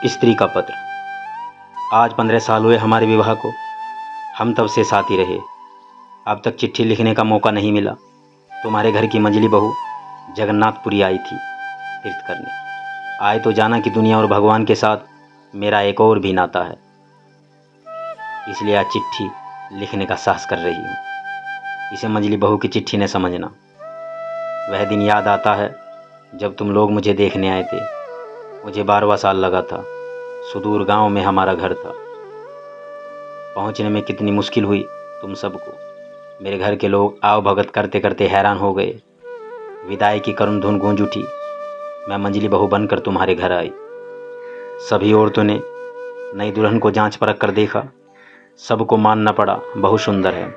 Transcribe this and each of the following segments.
स्त्री का पत्र। आज 15 साल हुए हमारे विवाह को। हम तब से साथ ही रहे। अब तक चिट्ठी लिखने का मौका नहीं मिला। तुम्हारे घर की मंझली बहू जगन्नाथपुरी आई थी तीर्थ करने। आए तो जाना कि दुनिया और भगवान के साथ मेरा एक और भी नाता है, इसलिए आज चिट्ठी लिखने का साहस कर रही हूँ। इसे मंझली बहू की चिट्ठी ने समझना। वह दिन याद आता है जब तुम लोग मुझे देखने आए थे। मुझे 12वां साल लगा था। सुदूर गांव में हमारा घर था। पहुंचने में कितनी मुश्किल हुई तुम सबको। मेरे घर के लोग आओ भगत करते करते हैरान हो गए। विदाई की करुण धुन गूंज उठी। मैं मंझली बहू बनकर तुम्हारे घर आई। सभी औरतों ने नई दुल्हन को जांच परख कर देखा। सबको मानना पड़ा बहुत सुंदर है।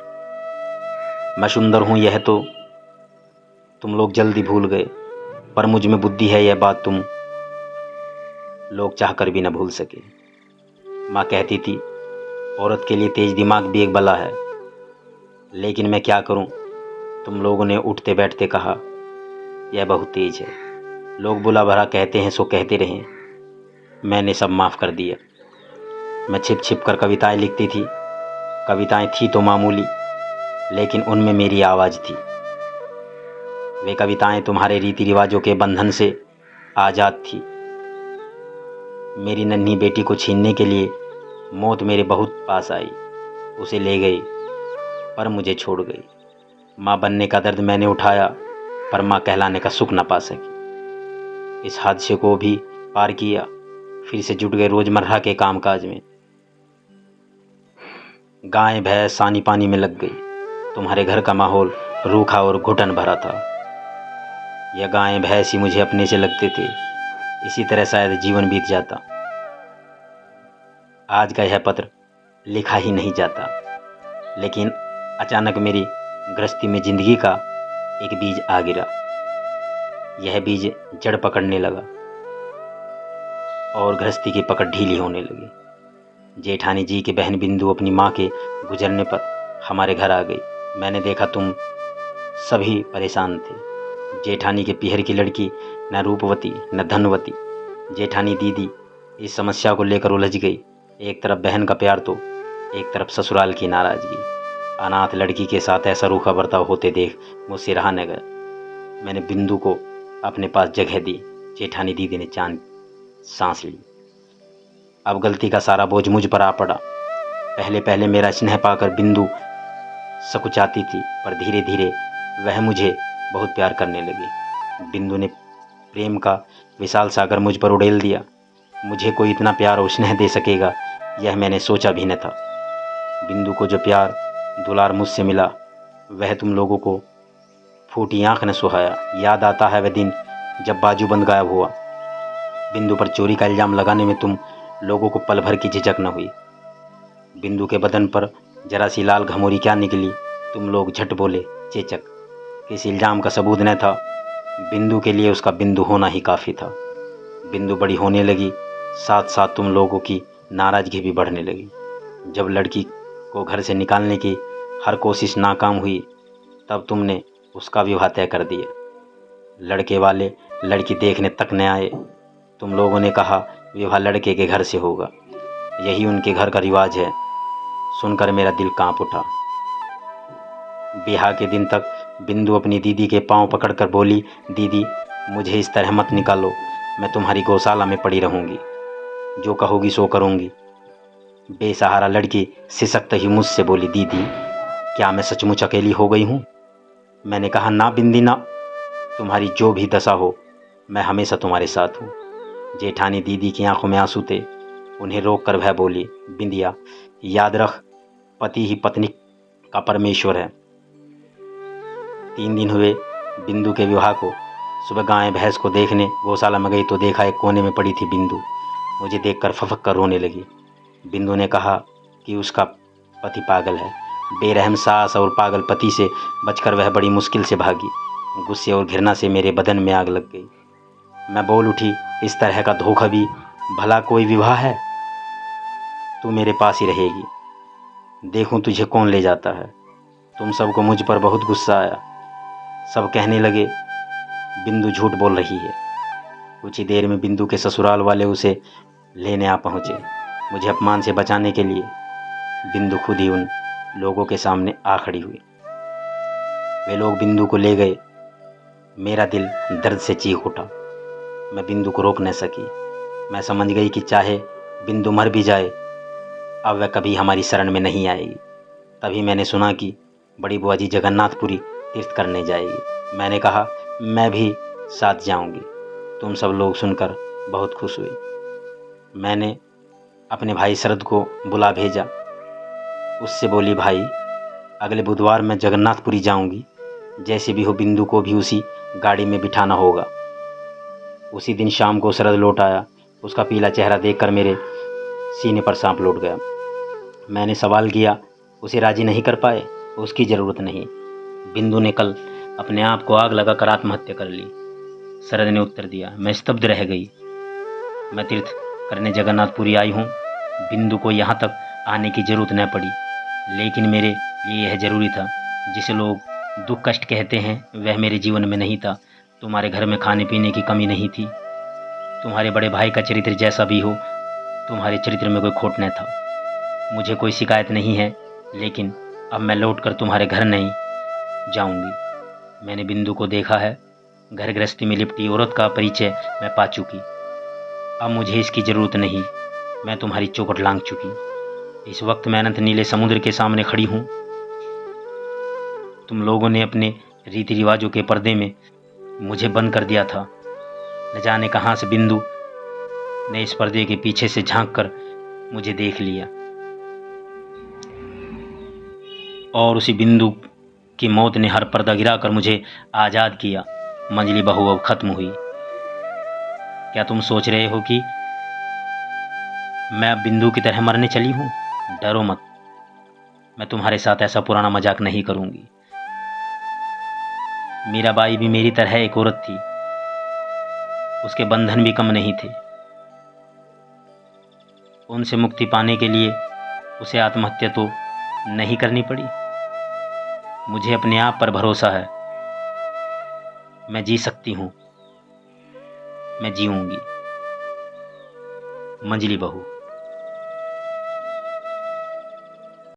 मैं सुंदर हूँ यह तो तुम लोग जल्दी भूल गए, पर मुझ में बुद्धि है यह बात तुम लोग चाहकर भी न भूल सके। माँ कहती थी औरत के लिए तेज दिमाग भी एक बला है, लेकिन मैं क्या करूं, तुम लोगों ने उठते बैठते कहा यह बहुत तेज है। लोग बुला भरा कहते हैं सो कहते रहें। मैंने सब माफ़ कर दिया। मैं छिप छिप कर कविताएं लिखती थी। कविताएं थी तो मामूली, लेकिन उनमें मेरी आवाज़ थी। वे कविताएं तुम्हारे रीति रिवाजों के बंधन से आज़ाद थी। मेरी नन्ही बेटी को छीनने के लिए मौत मेरे बहुत पास आई। उसे ले गई पर मुझे छोड़ गई। माँ बनने का दर्द मैंने उठाया, पर माँ कहलाने का सुख न पा सकी। इस हादसे को भी पार किया, फिर से जुट गए रोजमर्रा के कामकाज में। गाय भैंस सानी पानी में लग गई। तुम्हारे घर का माहौल रूखा और घुटन भरा था। यह गाय भैंस ही मुझे अपने से लगते थे। इसी तरह शायद जीवन बीत जाता। आज का यह पत्र लिखा ही नहीं जाता, लेकिन अचानक मेरी गृहस्थी में जिंदगी का एक बीज आ गिरा। यह बीज जड़ पकड़ने लगा और गृहस्थी की पकड़ ढीली होने लगी। जेठानी जी की बहन बिंदु अपनी माँ के गुजरने पर हमारे घर आ गई। मैंने देखा तुम सभी परेशान थे। जेठानी के पीहर की लड़की न रूपवती न धनवती। जेठानी दीदी इस समस्या को लेकर उलझ गई। एक तरफ बहन का प्यार तो एक तरफ ससुराल की नाराज़गी। अनाथ लड़की के साथ ऐसा रूखा बर्ताव होते देख मुझसे रहा न गया। मैंने बिंदु को अपने पास जगह दी। जेठानी दीदी ने चांद सांस ली। अब गलती का सारा बोझ मुझ पर आ पड़ा। पहले पहले मेरा स्नेह पाकर बिंदु सकुचाती थी, पर धीरे धीरे वह मुझे बहुत प्यार करने लगी। बिंदु ने प्रेम का विशाल सागर मुझ पर उड़ेल दिया। मुझे कोई इतना प्यार और स्नेह दे सकेगा यह मैंने सोचा भी न था। बिंदु को जो प्यार दुलार मुझसे मिला वह तुम लोगों को फूटी आंख न सुहाया। याद आता है वह दिन जब बाजूबंद गायब हुआ। बिंदु पर चोरी का इल्ज़ाम लगाने में तुम लोगों को पल भर की झिझक न हुई। बिंदु के बदन पर जरा सी लाल घमोरी क्या निकली, तुम लोग झट बोले चेचक। किस इल्ज़ाम का सबूत न था। बिंदु के लिए उसका बिंदु होना ही काफ़ी था। बिंदु बड़ी होने लगी, साथ साथ तुम लोगों की नाराज़गी भी बढ़ने लगी। जब लड़की को घर से निकालने की हर कोशिश नाकाम हुई, तब तुमने उसका विवाह तय कर दिया। लड़के वाले लड़की देखने तक न आए। तुम लोगों ने कहा विवाह लड़के के घर से होगा, यही उनके घर का रिवाज है। सुनकर मेरा दिल कांप उठा। ब्याह के दिन तक बिंदु अपनी दीदी के पांव पकड़कर बोली, दीदी मुझे इस तरह मत निकालो, मैं तुम्हारी गौशाला में पड़ी रहूंगी, जो कहोगी सो करूंगी। बेसहारा लड़की सिसकत ही मुझसे बोली, दीदी क्या मैं सचमुच अकेली हो गई हूँ? मैंने कहा ना बिंदी ना, तुम्हारी जो भी दशा हो मैं हमेशा तुम्हारे साथ हूँ। जेठानी दीदी की आंखों में आंसू थे। उन्हें रोक कर वह बोली, बिंदिया याद रख, पति ही पत्नी का परमेश्वर है। 3 दिन हुए बिंदु के विवाह को। सुबह गाय भैंस को देखने गौशाला में गई तो देखा एक कोने में पड़ी थी बिंदु। मुझे देखकर फफक कर रोने लगी। बिंदु ने कहा कि उसका पति पागल है। बेरहम सास और पागल पति से बचकर वह बड़ी मुश्किल से भागी। गुस्से और घृणा से मेरे बदन में आग लग गई। मैं बोल उठी, इस तरह का धोखा भी भला कोई विवाह है? तू मेरे पास ही रहेगी, देखूं तुझे कौन ले जाता है। तुम सबको मुझ पर बहुत गुस्सा आया। सब कहने लगे बिंदु झूठ बोल रही है। कुछ ही देर में बिंदु के ससुराल वाले उसे लेने आ पहुँचे। मुझे अपमान से बचाने के लिए बिंदु खुद ही उन लोगों के सामने आ खड़ी हुई। वे लोग बिंदु को ले गए। मेरा दिल दर्द से चीख उठा। मैं बिंदु को रोक न सकी। मैं समझ गई कि चाहे बिंदु मर भी जाए, अब वह कभी हमारी शरण में नहीं आएगी। तभी मैंने सुना कि बड़ी बुआ जी जगन्नाथपुरी तीर्थ करने जाएगी। मैंने कहा, मैं भी साथ जाऊंगी। तुम सब लोग सुनकर बहुत खुश हुई। मैंने अपने भाई शरद को बुला भेजा। उससे बोली, भाई अगले बुधवार मैं जगन्नाथपुरी जाऊंगी। जैसे भी हो बिंदु को भी उसी गाड़ी में बिठाना होगा। उसी दिन शाम को शरद लौट आया। उसका पीला चेहरा देखकर मेरे सीने पर सांप लौट गया। मैंने सवाल किया, उसे राजी नहीं कर पाए? उसकी ज़रूरत नहीं। बिंदु ने कल अपने आप को आग लगाकर आत्महत्या कर ली। शरद ने उत्तर दिया। मैं स्तब्ध रह गई। मैं तीर्थ करने जगन्नाथपुरी आई हूँ। बिंदु को यहाँ तक आने की ज़रूरत न पड़ी, लेकिन मेरे लिए यह ज़रूरी था। जिसे लोग दुख कष्ट कहते हैं वह मेरे जीवन में नहीं था। तुम्हारे घर में खाने पीने की कमी नहीं थी। तुम्हारे बड़े भाई का चरित्र जैसा भी हो, तुम्हारे चरित्र में कोई खोट न था। मुझे कोई शिकायत नहीं है, लेकिन अब मैं लौटकर तुम्हारे घर नहीं जाऊंगी। मैंने बिंदु को देखा है। घर गृहस्थी में लिपटी औरत का परिचय मैं पा चुकी। अब मुझे इसकी ज़रूरत नहीं। मैं तुम्हारी चौखट लांघ चुकी। इस वक्त मैं अनंत नीले समुद्र के सामने खड़ी हूँ। तुम लोगों ने अपने रीति रिवाजों के पर्दे में मुझे बंद कर दिया था। न जाने कहाँ से बिंदु ने इस पर्दे के पीछे से झांक कर मुझे देख लिया, और उसी बिंदु की मौत ने हर पर्दा गिराकर मुझे आज़ाद किया। मंजली बहू अब खत्म हुई। क्या तुम सोच रहे हो कि मैं अब बिंदु की तरह मरने चली हूँ? डरो मत। मैं तुम्हारे साथ ऐसा पुराना मजाक नहीं करूंगी। मीराबाई भी मेरी तरह एक औरत थी। उसके बंधन भी कम नहीं थे। उनसे मुक्ति पाने के लिए उसे आत्महत्या तो नहीं करनी पड़ी। मुझे अपने आप पर भरोसा है। मैं जी सकती हूँ। मैं जीऊंगी। मंजली बहू।